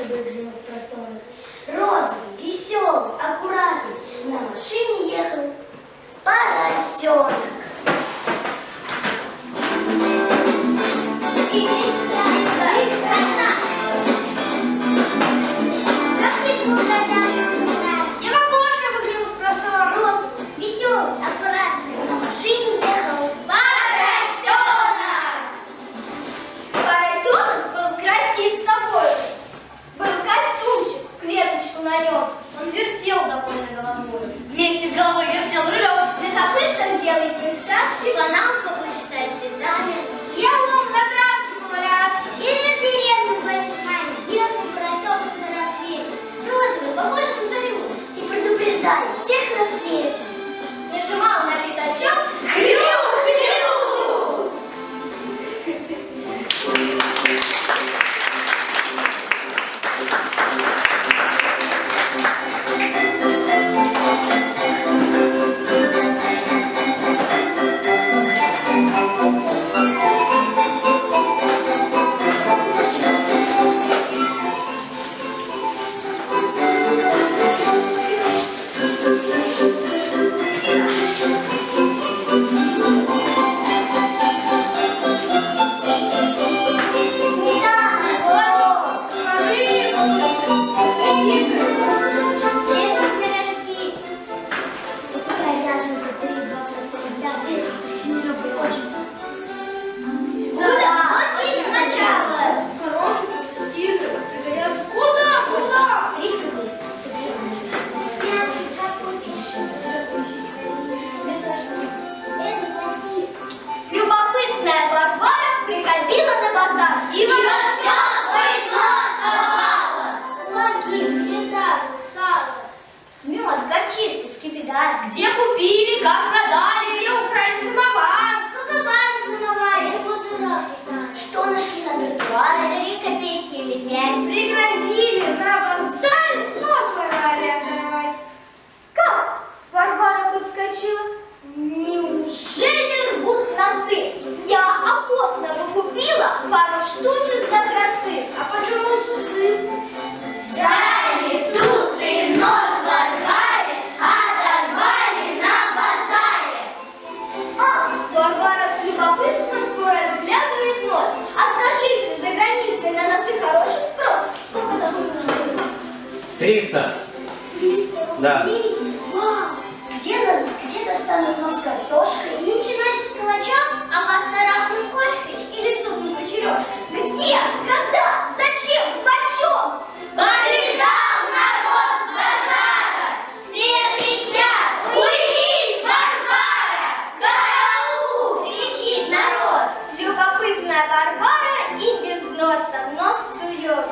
выглянул с просонок. Розовый, веселый, аккуратный, на машине ехал поросенок. Я в окошко выглянул с просонок. Розовый, веселый, аккуратный, на машине ехал Поросенок! Поросенок был красив собой. Был костюмчик, клеточку на нем. Он вертел довольно головой. Вместе с головой вертел рулем. На копытцах белый перчатки, панамка вышитая цветами. Я мог на травке поваляться. Или в деревню бросить маме, ехал поросенок на рассвете. Розовый, похож на зарю, и предупреждали всех на свете. Нажимал на пятачок. Хрю-хрю! Любопытная Варвара приходила на базар И во все свой нос совала. Сладкие, сметану, сало, мед, горчицу, скипидар. Где купили, как продали, где украли самовар. Сколько пару в самоваре, что нашли на тротуаре, 3 копейки или 5. Пригрозили на базаре, нос ворвали оторвать. Как? Варвара подскочила. Неужели рвут носы? Я охотно бы купила пару штучек для красы. А почему сусы? Взяли тут и нос ворвали, оторвали на базаре. Варвара с любопытством свой разглядывает нос. А скажите, за границей на носы хороший спрос? Сколько такой стоит? 300. 300 Да. рублей? Вау! Где достанут нос картошкой? Начинать с калача, а вас царапнут кошкой или стукнут кочерёж? Где? Когда? Зачем? Почем? Побежал народ с базара! Все кричат: уймись, Варвара! Караул! Кричит народ. Любопытная Варвара и без носа нос сует.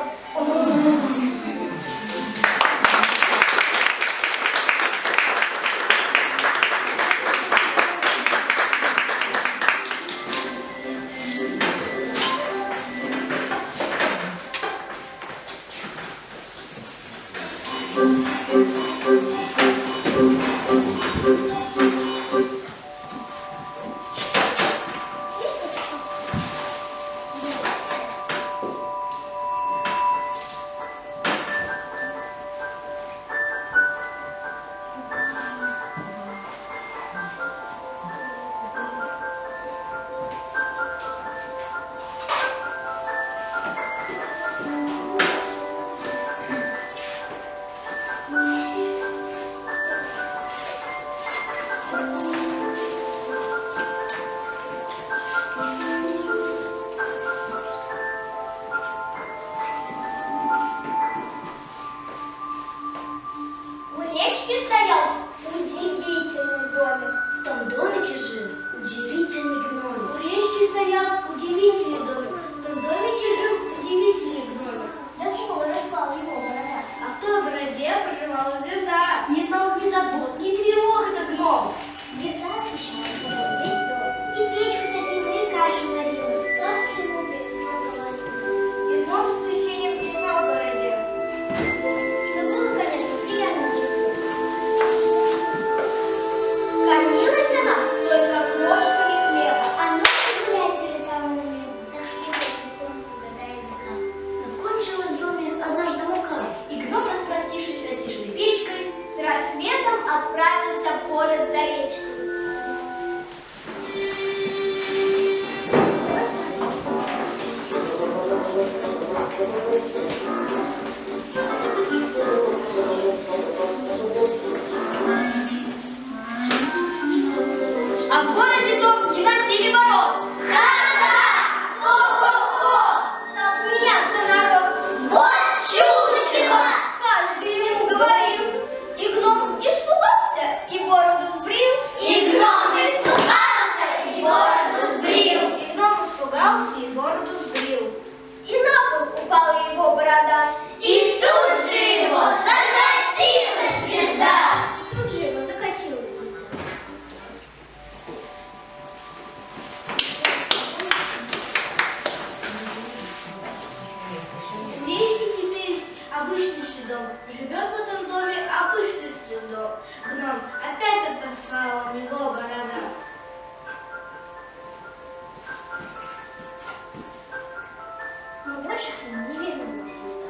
больше к нему не вернулась звезда.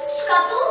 Шкатулка